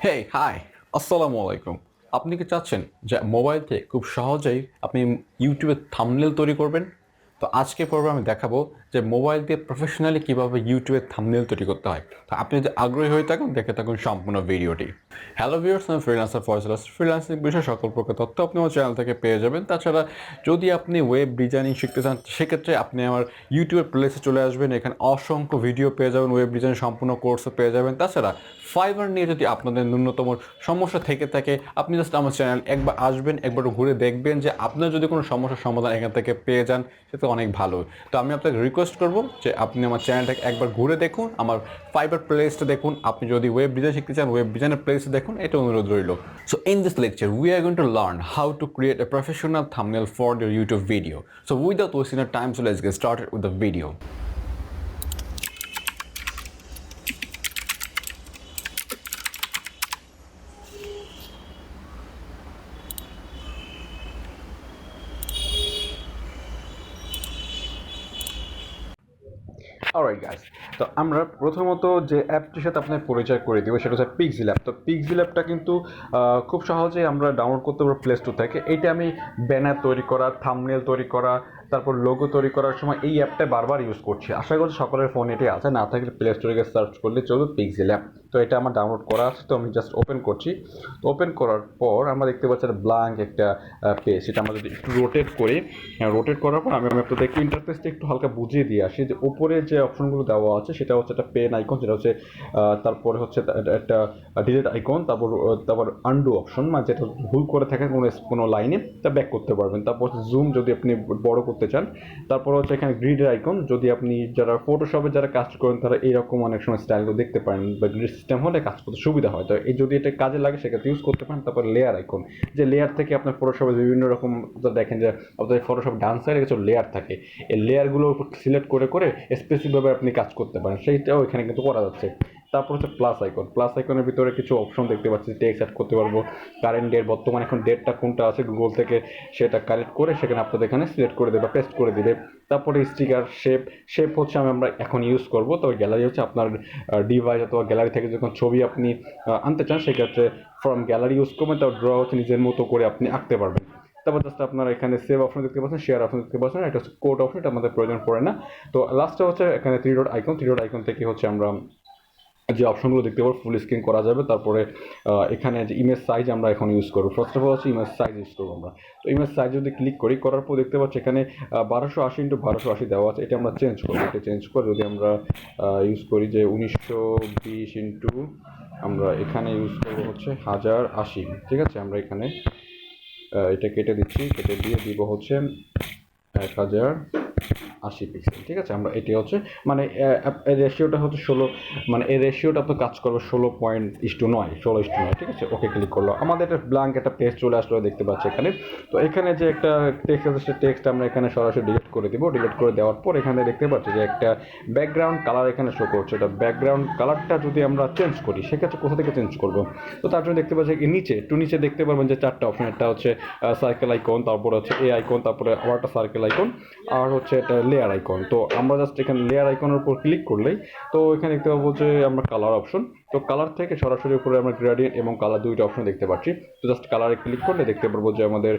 Hey hi আসসালামু আলাইকুম। আপনি কি চাচ্ছেন যে মোবাইল থেকে খুব সহজেই আপনি ইউটিউবে থাম্বনেল তৈরি করবেন? তো আজকে পর্বে আমি দেখাবো যে মোবাইল দিয়ে প্রফেশনালি কীভাবে ইউটিউবে থাম্বনেল তৈরি করতে হয়। তো আপনি যদি আগ্রহী হয়ে থাকুন দেখে থাকুন সম্পূর্ণ ভিডিওটি। হ্যালো ভিউয়ার্স, আমি ফ্রিল্যান্সার ফয়সাল। ফ্রিল্যান্সিং বিষয়ে সকল প্রকার তথ্য আপনি আমার চ্যানেল থেকে পেয়ে যাবেন। তাছাড়া যদি আপনি ওয়েব ডিজাইনিং শিখতে চান সেক্ষেত্রে আপনি আমার ইউটিউবের প্লেলিস্টে চলে আসবেন। এখানে অসংখ্য ভিডিও পেয়ে যাবেন, ওয়েব ডিজাইন সম্পূর্ণ কোর্সও পেয়ে যাবেন। তাছাড়া ফাইবার নিয়ে যদি আপনাদের ন্যূনতম সমস্যা থেকে থাকে আপনি জাস্ট আমার চ্যানেল একবার আসবেন, একবার ঘুরে দেখবেন যে আপনার যদি কোনো সমস্যার সমাধান এখান থেকে পেয়ে যান সেটা অনেক ভালো। তো আমি আপনাকে রিকোয়েস্ট করব যে আপনি আমার চ্যানেলটাকে একবার ঘুরে দেখুন, আমার ফাইবার প্লেলিস্টে দেখুন। আপনি যদি ওয়েব ডিজাইন শিখতে চান ওয়েব ডিজাইনের প্লেলিস্টে দেখুন, এটা অনুরোধ রইল। So in this lecture we are going to learn how to create a professional thumbnail for your YouTube video. So without wasting our time, so let's get started with the video. Alright guys, তো আমরা প্রথমত যে অ্যাপটির সাথে আপনার পরিচয় করে দেবো সেটা হচ্ছে পিক্সেলঅ্যাপ। তো পিক্সেলঅ্যাপটা কিন্তু খুব সহজেই আমরা ডাউনলোড করতে পারবো প্লে স্টোর থেকে। এইটা আমি ব্যানার তৈরি করা, থাম্বনেল তৈরি করা, তারপর লোগো তৈরি করার সময় এই অ্যাপটা বারবার ইউজ করছি। আশা করছি সকলের ফোন এটি আছে, না থাকলে প্লে স্টোরে গিয়ে সার্চ করলে চলবে পিক্সেলঅ্যাপ। তো এটা আমার ডাউনলোড করা আছে, তো আমি জাস্ট ওপেন করছি। তো ওপেন করার পর আমরা দেখতে পাচ্ছি একটা ব্ল্যাঙ্ক একটা পেজ। সেটা আমরা যদি একটু রোটেট করি, রোটেট করার পর আমি আপনাদের একটু ইন্টারফেসটা একটু হালকা বুঝিয়ে দিয়ে আসি। যে উপরে যে অপশনগুলো দেওয়া আছে সেটা হচ্ছে একটা পেন আইকন, যেটা হচ্ছে তারপরে হচ্ছে একটা ডিলিট আইকন, তারপর আন্ডু অপশন, মানে যেটা ভুল করে থাকেন কোনো লাইনে তা ব্যাক করতে পারবেন। তারপর জুম যদি আপনি বড় করতে চান। তারপর হচ্ছে এখানে গ্রিডের আইকন, যদি আপনি যারা ফটোশপে যারা কাজ করেন তারা এইরকম অনেক সময় স্টাইলগুলো দেখতে পারেন, বা গ্রিড সিস্টেম হলে কাজ করতে সুবিধা হয়। তো এই যদি এটা কাজে লাগে সেক্ষেত্রে ইউজ করতে পারেন। তারপর লেয়ার আইকন, যে লেয়ার থেকে আপনার ফটোশপে বিভিন্ন রকম দেখেন যে আপনাদের ফটোশপ ডান সাইডে কিছু লেয়ার থাকে, এই লেয়ারগুলোর উপর সিলেক্ট করে করে স্পেসিফিকভাবে আপনি কাজ করতে পারেন, সেইটাও এখানে কিন্তু করা যাচ্ছে। তারপর হচ্ছে প্লাস আইকন, প্লাস আইকনের ভিতরে কিছু অপশন দেখতে পাচ্ছি, টেক্সট অ্যাড করতে পারবো, কারেন্ট ডেট, বর্তমানে এখন ডেটটা কোনটা আছে গুগল থেকে সেটা কালেক্ট করে সেখানে আপনাদের এখানে সিলেক্ট করে দেবে, পেস্ট করে দিবে। তারপরে স্টিকার, শেপ হচ্ছে আমরা এখন ইউজ করব। তবে গ্যালারি হচ্ছে আপনার ডিভাইস অথবা গ্যালারি থেকে যখন ছবি আপনি আনতে চান সেক্ষেত্রে ফ্রম গ্যালারি ইউজ করবেন। তারপর ড্র হচ্ছে নিজের মতো করে আপনি আঁকতে পারবেন। তারপর জাস্ট আপনারা এখানে সেভ অপশন দেখতে পাচ্ছেন, শেয়ার অপশন দেখতে পাচ্ছেন, এটা হচ্ছে কোড অপশন, এটা আমাদের প্রয়োজন পড়ে না। তো লাস্টে হচ্ছে এখানে three dot icon, three dot icon থেকে হচ্ছে আমরা যে অপশনগুলো দেখতে পাবো ফুল স্ক্রিন করা যাবে। তারপরে এখানে যে ইমেজ সাইজ আমরা এখন ইউজ করবো, ফার্স্ট অফ অল হচ্ছে ইমেজ সাইজ ইউজ করবো আমরা। তো ইমেজ সাইজ যদি ক্লিক করি, করার পর দেখতে পাচ্ছি এখানে 1280x1280 দেওয়া আছে, এটা আমরা চেঞ্জ করবো। এটা চেঞ্জ করে যদি আমরা ইউজ করি যে 1920 আমরা এখানে ইউজ করবো হচ্ছে 1080, ঠিক আছে। আমরা এখানে এটা কেটে দিচ্ছি, কেটে দিয়ে দিব হচ্ছে 1080 পিক্সেল, ঠিক আছে। আমরা এটি হচ্ছে মানে এই রেশিওটা হচ্ছে 16, মানে এই রেশিওটা তো কাজ করবে 16:9, ঠিক আছে। ওকে ক্লিক করলো, আমাদের একটা ব্ল্যাঙ্ক একটা পেজ চলে আসলো দেখতে পাচ্ছি এখানে। তো এখানে যে একটা টেক্সট আছে সেই টেক্সট আমরা এখানে সরাসরি ডিলিট করে দিব। ডিলিট করে দেওয়ার পর এখানে দেখতে পাচ্ছি যে একটা ব্যাকগ্রাউন্ড কালার এখানে শো করছে। এটা ব্যাকগ্রাউন্ড কালারটা যদি আমরা চেঞ্জ করি সেক্ষেত্রে কোথা থেকে চেঞ্জ করবো? তো তার জন্য দেখতে পাচ্ছি নিচে একটু নিচে দেখতে পারবেন যে চারটা অপশন, একটা হচ্ছে সার্কেল আইকন, তারপর হচ্ছে এ আইকন, তারপরে আবার একটা সার্কেল আইকন, আর হচ্ছে একটা লেয়ার আইকন। তো আমরা জাস্ট এখানে লেয়ার আইকনের উপর ক্লিক করলেই তো এখানে দেখতে পাবো যে আমরা কালার অপশন। তো কালার থেকে সরাসরি উপরে আমরা গ্রেডিয়েন্ট এবং কালার দুইটা অপশন দেখতে পাচ্ছি। তো জাস্ট কালারে ক্লিক করলে দেখতে পারবো যে আমাদের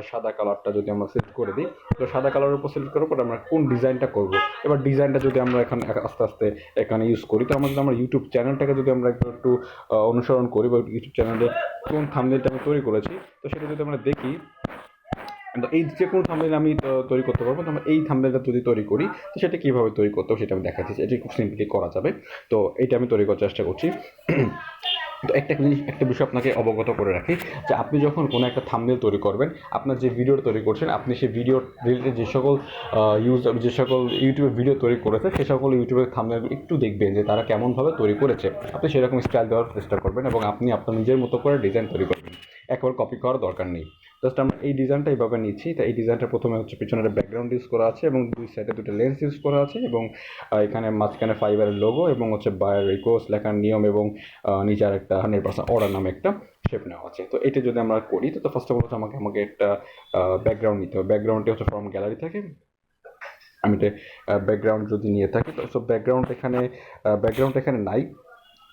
সাদা কালারটা যদি আমরা সিলেক্ট করে দিই, তো সাদা কালারের উপর সিলেক্ট করার পর আমরা কোন ডিজাইনটা করব। এবার ডিজাইনটা যদি আমরা এখন আস্তে আস্তে এখানে ইউজ করি, তো আমাদের আমার ইউটিউব চ্যানেলটাকে যদি আমরা একটু অনুসরণ করি, বা ইউটিউব চ্যানেলে কোন থাম্বনেলটা আমি তৈরি করেছি তো সেটা যদি আমরা দেখি, এই যে কোনো থাম্বনেল আমি তৈরি করতে পারবো। তো আমরা এই থাম্বনেলটা যদি তৈরি করি তো সেটা কীভাবে তৈরি করতে হবে সেটা আমি দেখাচ্ছি। এটি খুব সিম্পলি করা যাবে। তো এইটা আমি তৈরি করার চেষ্টা করছি। তো একটা বিষয় আপনাকে অবগত করে রাখি, যে আপনি যখন কোনো একটা থাম্বনেল তৈরি করবেন, আপনার যে ভিডিও তৈরি করছেন, আপনি সেই ভিডিও রিলেটেড যে সকল ইউটিউবে ভিডিও তৈরি করেছে সে সকল ইউটিউবের থাম্বনেল একটু দেখবেন যে তারা কেমনভাবে তৈরি করেছে। আপনি সেরকম স্টাইল দেওয়ার চেষ্টা করবেন এবং আপনি আপনার নিজের মতো করে ডিজাইন তৈরি করবেন, একবার কপি করার দরকার নেই। জাস্ট আমরা এই ডিজাইনটা এইভাবে নিচ্ছি। তো এই ডিজাইনটা প্রথমে হচ্ছে পিছনে একটা ব্যাকগ্রাউন্ড ইউজ করা আছে এবং দুই সাইডে দুটো লেন্স ইউজ করা আছে, এবং এখানে মাঝখানে ফাইবারের লোগো এবং হচ্ছে বায়ার রিকোয়েস্ট লেখার নিয়ম, এবং নিচে আর একটা 100% অর্ডার নামে একটা শেপ নেওয়া আছে। তো এটা যদি আমরা করি তো ফার্স্ট অফ অল হচ্ছে আমাকে একটা ব্যাকগ্রাউন্ড নিতে হবে। ব্যাকগ্রাউন্ডটি হচ্ছে ফ্রম গ্যালারি থেকে আমি ব্যাকগ্রাউন্ড যদি নিয়ে থাকি তো ব্যাকগ্রাউন্ড এখানে নাই।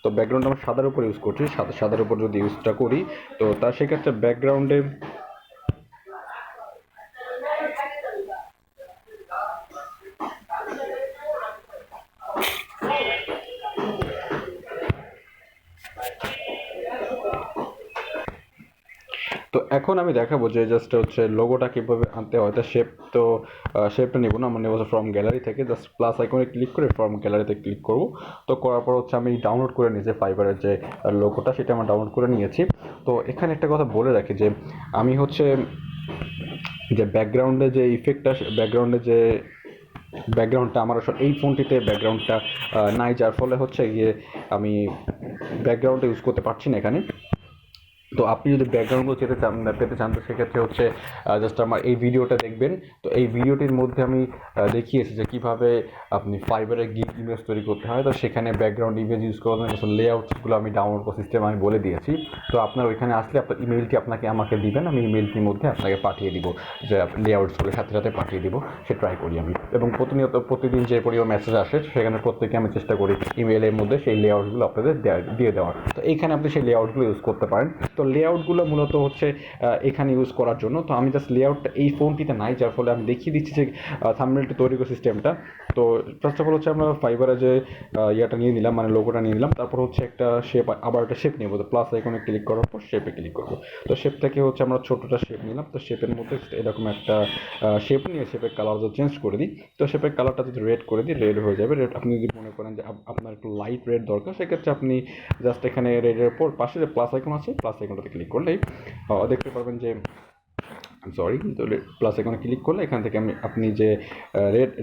তো ব্যাকগ্রাউন্ড আমরা সাদার উপর ইউজ করছি, সাদার উপর যদি ইউজটা করি তো তার সেক্ষেত্রে ব্যাকগ্রাউন্ডে তো এখন আমি দেখাবো যে জাস্ট হচ্ছে লোগোটা কীভাবে আনতে হয়। তা শেপটা নেবো না, আমরা নেবো ফ্রম গ্যালারি থেকে, জাস্ট প্লাস আইকনে ক্লিক করে ফ্রম গ্যালারিতে ক্লিক করব। তো করার পর হচ্ছে আমি ডাউনলোড করে নিয়েছি ফাইবারের যে লোগোটা, সেটা আমরা ডাউনলোড করে নিয়েছি। তো এখানে একটা কথা বলে রাখি যে আমি হচ্ছে যে ব্যাকগ্রাউন্ডে যে ইফেক্টটা, ব্যাকগ্রাউন্ডটা আমার আসলে এই ফোনটিতে ব্যাকগ্রাউন্ডটা নাই, যার ফলে হচ্ছে গিয়ে আমি ব্যাকগ্রাউন্ডটা ইউজ করতে পারছি না এখানে। তো আপনি যদি ব্যাকগ্রাউন্ডগুলো পেতে চান তো সেক্ষেত্রে হচ্ছে জাস্ট আমার এই ভিডিওটা দেখবেন। তো এই ভিডিওটির মধ্যে আমি দেখিয়েছি যে কীভাবে আপনি ফাইবারে গিগ ইমেজ তৈরি করতে হয়। তো সেখানে ব্যাকগ্রাউন্ড ইমেজ ইউজ করার জন্য লেআউটসগুলো আমি ডাউনলোড করার সিস্টেম আমি বলে দিয়েছি। তো আপনার ওইখানে আসলে আপনার ইমেলটি আমাকে দিবেন, আমি ইমেলটির মধ্যে আপনাকে পাঠিয়ে দিব, যে লেআউটসগুলো সাথে সাথে পাঠিয়ে দিব, সে ট্রাই করি আমি। এবং প্রতিদিন যে পরিমাণ মেসেজ আসে সেখানে প্রত্যেকে আমি চেষ্টা করি ইমেলের মধ্যে সেই লেআউটগুলো আপনাদের দিয়ে দেওয়ার। তো এইখানে আপনি সেই লেআউটগুলো ইউজ করতে পারেন। তো লেআউটগুলো মূলত হচ্ছে এখানে ইউজ করার জন্য। তো আমি জাস্ট লেআউটটা এই ফোনটিতে নাই, যার ফলে আমি দেখিয়ে দিচ্ছি যে থাম্বনেলটি তৈরি করার সিস্টেমটা। তো ফার্স্ট অফ অল হচ্ছে আমরা ফাইবারে যে ইয়েটা নিয়ে নিলাম, মানে লোগোটা নিয়ে নিলাম, তারপর হচ্ছে একটা শেপ, আবার একটা শেপ নেবো। তো প্লাস আইকনে ক্লিক করার পর শেপে ক্লিক করবো। তো শেপ থেকে হচ্ছে আমরা ছোটোটা শেপ নিলাম। তো শেপের মধ্যে এরকম একটা শেপ নিয়ে শেপের কালার যদি চেঞ্জ করে দিই, তো শেপের কালারটা যদি রেড করে দিই, রেড হয়ে যাবে। রেড আপনি যদি মনে করেন যে আপনার একটু লাইট রেড দরকার, সেক্ষেত্রে আপনি জাস্ট এখানে রেডের পর পাশে যে প্লাস আইকন আছে, প্লাস আইকনটাতে ক্লিক করলেই দেখতে পারবেন যে তো প্লাস আইকনে ক্লিক করলে এখান থেকে আপনি যে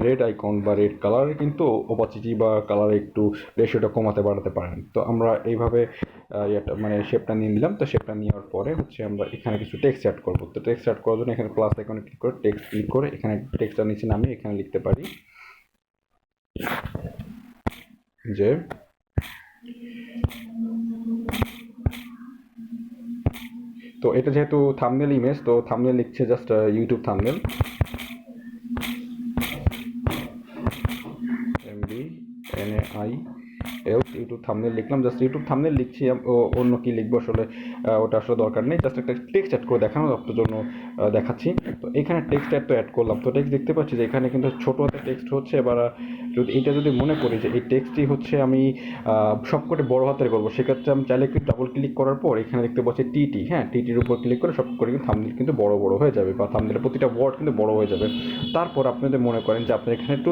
রেড আইকন বা রেড কালারের কিন্তু ওপাসিটি বা কালারে একটু রেশিওটা কমাতে বাড়াতে পারেন। তো আমরা এইভাবে মানে শেপটা নিয়ে নিলাম। তো শেপটা নেওয়ার পরে হচ্ছে আমরা এখানে কিছু টেক্সট অ্যাড করবো। তো টেক্সট অ্যাড করার জন্য এখানে প্লাস আইকনে ক্লিক করে টেক্সট ক্লিক করে এখানে টেক্সটটা নিচে নামিয়ে এখানে লিখতে পারি যে তো এটা যেহেতু থাম্বনেল ইমেজ, তো থাম্বনেল লিখছে just YouTube thumbnail, MBNAI YouTube thumbnail লিখলাম। জাস্ট ইউটিউব থাম্বনেল লিখছি, অন্য কি লিখবো আসলে ওটা আসলে দরকার নেই, জাস্ট একটা টেক্সট অ্যাড করে দেখানোর জন্য দেখাচ্ছি। তো এখানে টেক্সট অ্যাড তো অ্যাড করলাম। তো টেক্সট দেখতে পাচ্ছি যে এখানে কিন্তু ছোটো হাতে টেক্সট হচ্ছে। এবার যদি মনে করি যে এই টেক্সটটি হচ্ছে আমি সবকটি বড় হাতের করবো, সেক্ষেত্রে আমি চাইলে একটু ডাবল ক্লিক করার পর এখানে দেখতে পাচ্ছি টিটি, হ্যাঁ, টিটির উপর ক্লিক করে সব করে কিন্তু থাম্বনেল কিন্তু বড় হয়ে যাবে, বা থাম্বনেলের প্রতিটা ওয়ার্ড কিন্তু বড় হয়ে যাবে। তারপর আপনি যদি মনে করেন যে আপনার এখানে একটু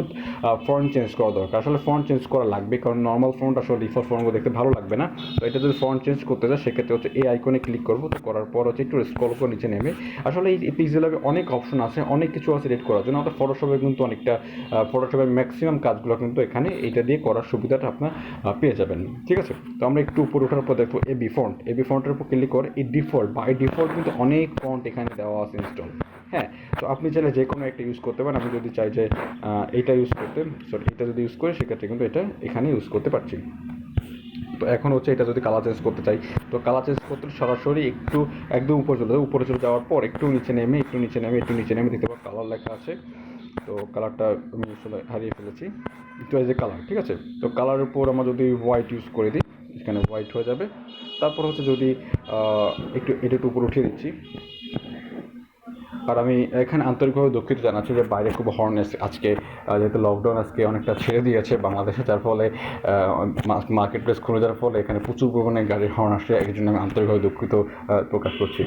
ফন্ট চেঞ্জ করা দরকার, আসলে ফন্ট চেঞ্জ করা লাগবে, কারণ নর্মাল ফন্ট আসলে ডিফল্ট ফন্টগুলো দেখতে ভালো লাগবে না। তো এটা যদি ফন্ট চেঞ্জ করতে যায় সেক্ষেত্রে হচ্ছে এই আইকনে ক্লিক করবো। তো করার পর হচ্ছে একটু স্ক্রল করে নিচে নেমে, আসলে এই পিক্সেলাবে অনেক অপশন আছে, অনেক কিছু আছে এডিট করার জন্য। আমাদের ফটোশপে কিন্তু অনেকটা ফটোশপের ম্যাক্সিমাম কাজগুলো কিন্তু এখানে এটা দিয়ে করার সুবিধাটা আপনার পেয়ে যাবেন, ঠিক আছে। তো আমরা একটু উপরে ওঠার পর দেখবো এবি ফন্টের উপর ক্লিক করে এই ডিফল্ট কিন্তু অনেক ফন্ট এখানে দেওয়া আছে ইনস্টল, হ্যাঁ। তো আপনি চাইলে যে কোনো একটা ইউজ করতে পারেন। আমি যদি চাই যে এইটা ইউজ করতে, এটা যদি ইউজ করি সেক্ষেত্রে কিন্তু এটা এখানে ইউজ করতে পারছি। তো এখন হচ্ছে এটা যদি কালার চেঞ্জ করতে চাই, তো কালার চেঞ্জ করতে সরাসরি একটু একদম উপরে চলে যাওয়ার পর একটু নিচে নেমে দেখতে পাবো কালার লেখা আছে। তো কালারটা আমি আসলে হারিয়ে ফেলেছি, তো এই যে কালার, ঠিক আছে। তো কালারের উপর আমরা যদি হোয়াইট ইউজ করে দিই, এখানে হোয়াইট হয়ে যাবে। তারপর হচ্ছে যদি একটু উপর উঠিয়ে দিচ্ছি। আর আমি এখানে আন্তরিকভাবে দুঃখিত জানাচ্ছি যে বাইরে খুব হর্ন আজকে, যেহেতু লকডাউন আজকে অনেকটা ছেড়ে দিয়েছে বাংলাদেশে, যার ফলে মার্কেট প্লেস খুলে যাওয়ার ফলে এখানে প্রচুর পরিমাণে গাড়ির হর্ন আসে, এই জন্য আমি আন্তরিকভাবে দুঃখিত প্রকাশ করছি।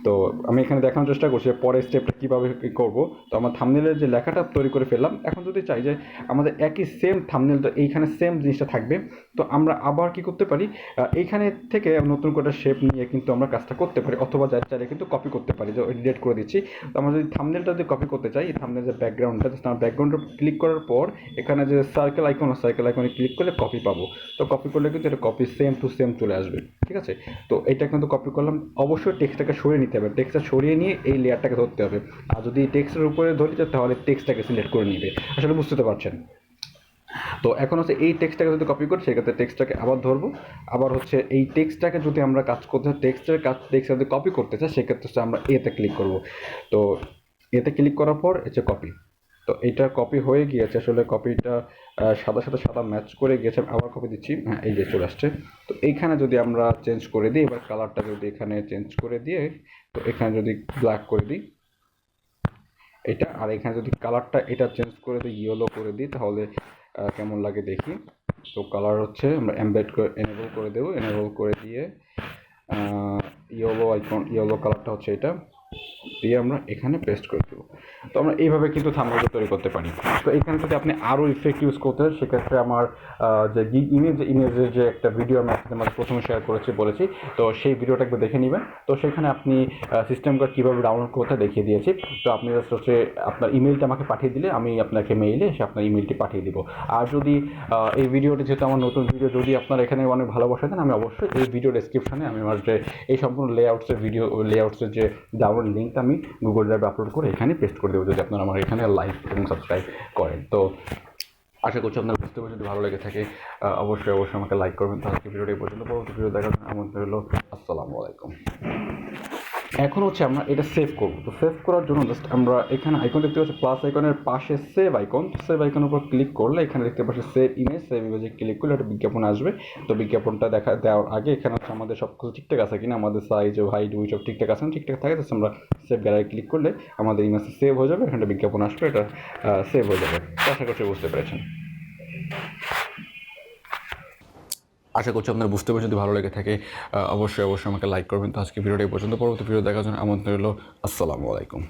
তো আমি এখানে দেখানোর চেষ্টা করছি পরের স্টেপটা কীভাবে করবো। তো আমার থাম্বনেলের যে লেখাটা তৈরি করে ফেললাম, এখন যদি চাই যে আমাদের একই সেম থাম্বনেলটা এইখানে সেম জিনিসটা থাকবে, তো আমরা আবার কি করতে পারি, এইখানে থেকে নতুন করে শেপ নিয়ে কিন্তু আমরা কাজটা করতে পারি, অথবা চাইলে কিন্তু কপি করতে পারি, যে ডিলিট করে দিচ্ছি। তো আমরা যদি থাম্বনেলটা যদি কপি করতে চাই, এই থাম্বনেলের যে ব্যাকগ্রাউন্ডটা, ব্যাকগ্রাউন্ডে ক্লিক করার পর এখানে যে সার্কেল আইকনে ক্লিক করলে কপি পাবো। তো কপি করলে কিন্তু এটা কপি সেম টু সেম চলে আসবে, ঠিক আছে। তো এটা কিন্তু কপি করলাম। অবশ্যই টেক্সটটাকে সরিয়ে নিতে হবে, টেক্সটটা সরিয়ে নিয়ে এই লেয়ারটাকে ধরতে হবে। আর যদি টেক্সটের উপরে ধরি তাহলে টেক্সটটাকে সিলেক্ট করে নিবে, আসলে বুঝতে তো পারছেন। তো এখন হচ্ছে এই টেক্সটটাকে যদি কপি করি সেক্ষেত্রে টেক্সটটাকে আবার ধরবো, আবার হচ্ছে এই টেক্সটটাকে যদি আমরা কাজ করতে চাই, টেক্সটটা যদি কপি করতে চাই সেক্ষেত্রে হচ্ছে আমরা এতে ক্লিক করব। তো এতে ক্লিক করার পর হচ্ছে কপি, তো এইটা কপি হয়ে গিয়েছে, আসলে কপিটা সাদা সাথে সাদা ম্যাচ করে গিয়েছে। আবার কপি দিচ্ছি, হ্যাঁ এই যে চলে আসছে। তো এইখানে যদি আমরা চেঞ্জ করে দিই, এবার কালারটা যদি এখানে চেঞ্জ করে দিয়ে, তো এখানে যদি ব্ল্যাক করে দিই এটা, আর এখানে যদি কালারটা এটা চেঞ্জ করে দিই, ইয়েলো করে দিই, তাহলে কেমন লাগে দেখি। তো কালার হচ্ছে আমরা এমবেড করে এনেবল করে দেবো, এনেবল করে দিয়ে ইয়েলো আইকন, ইয়েলো কালারটা হচ্ছে এটা দিয়ে আমরা এখানে পেস্ট করে দেবো। তো আমরা এইভাবে কিন্তু থাম্বনেল তৈরি করতে পারি। তো এখানে যদি আপনি আরও ইফেক্ট ইউজ করতে হয়, সেক্ষেত্রে আমার যে গিগ ইমেজের যে একটা ভিডিও আমি আপনাদের মাঝে প্রথমে শেয়ার করেছি বলেছি, তো সেই ভিডিওটা একবার দেখে নেবেন। তো সেখানে আপনি সিস্টেম কার্ড কীভাবে ডাউনলোড করতে দেখিয়ে দিয়েছি। তো আপনি জাস্ট হচ্ছে আপনার ইমেলটা আমাকে পাঠিয়ে দিলে আমি আপনাকে মেইলে এসে আপনার ইমেলটি পাঠিয়ে দিব। আর যদি এই ভিডিওটি, যেহেতু আমার নতুন ভিডিও, যদি আপনারা এখানে অনেক ভালোবাসা দেন, আমি অবশ্যই এই ভিডিও ডেসক্রিপশনে আমি আমার যে এই সম্পূর্ণ লেআউটসের যে ডাউনলোড লিঙ্কটা আমি গুগল ড্রাইভে আপলোড করে এখানে পেস্ট করে দেবো, যদি আপনারা আমার এখানে লাইক এবং সাবস্ক্রাইব করেন। তো আশা করছি আপনার বুঝতে পারে, যদি ভালো লেগে থাকে অবশ্যই আমাকে লাইক করবেন। তাহলে ভিডিওটি এই পর্যন্ত, পরবর্তী ভিডিও দেখার জন্য আমন্ত্রণ রইল। আসসালামু আলাইকুম। এখন হচ্ছে আমরা এটা সেভ করব। তো সেভ করার জন্য জাস্ট আমরা এখানে আইকন দেখতে পাচ্ছি, প্লাস আইকনের পাশে সেভ আইকন, সেভ আইকনের উপর ক্লিক করলে এখানে দেখতে পাচ্ছি সেভ ইমেজে ক্লিক করলে একটা বিজ্ঞাপন আসবে। তো বিজ্ঞাপনটা দেওয়ার আগে এখানে হচ্ছে আমাদের সব কিছু ঠিকঠাক আছে কিনা, আমাদের সাইজ ও হাইট সব ঠিকঠাক আছে না, ঠিকঠাক থাকে জাস্ট আমরা সেভ গ্যালারি ক্লিক করলে আমাদের ইমেজ সেভ হয়ে যাবে, এখানে বিজ্ঞাপন আসবে, এটা সেভ হয়ে যাবে। তো আশা করছি বুঝতে পেরেছেন। আশা করছি আপনার বুঝতে পারছেন। যদি ভালো লেগে থাকে অবশ্যই আমাকে লাইক করবেন। তো আজকে ভিডিওটি এই পর্যন্ত, পরবর্তী ভিডিও দেখার জন্য আমন্ত্রণ রইল। আসসালামু আলাইকুম।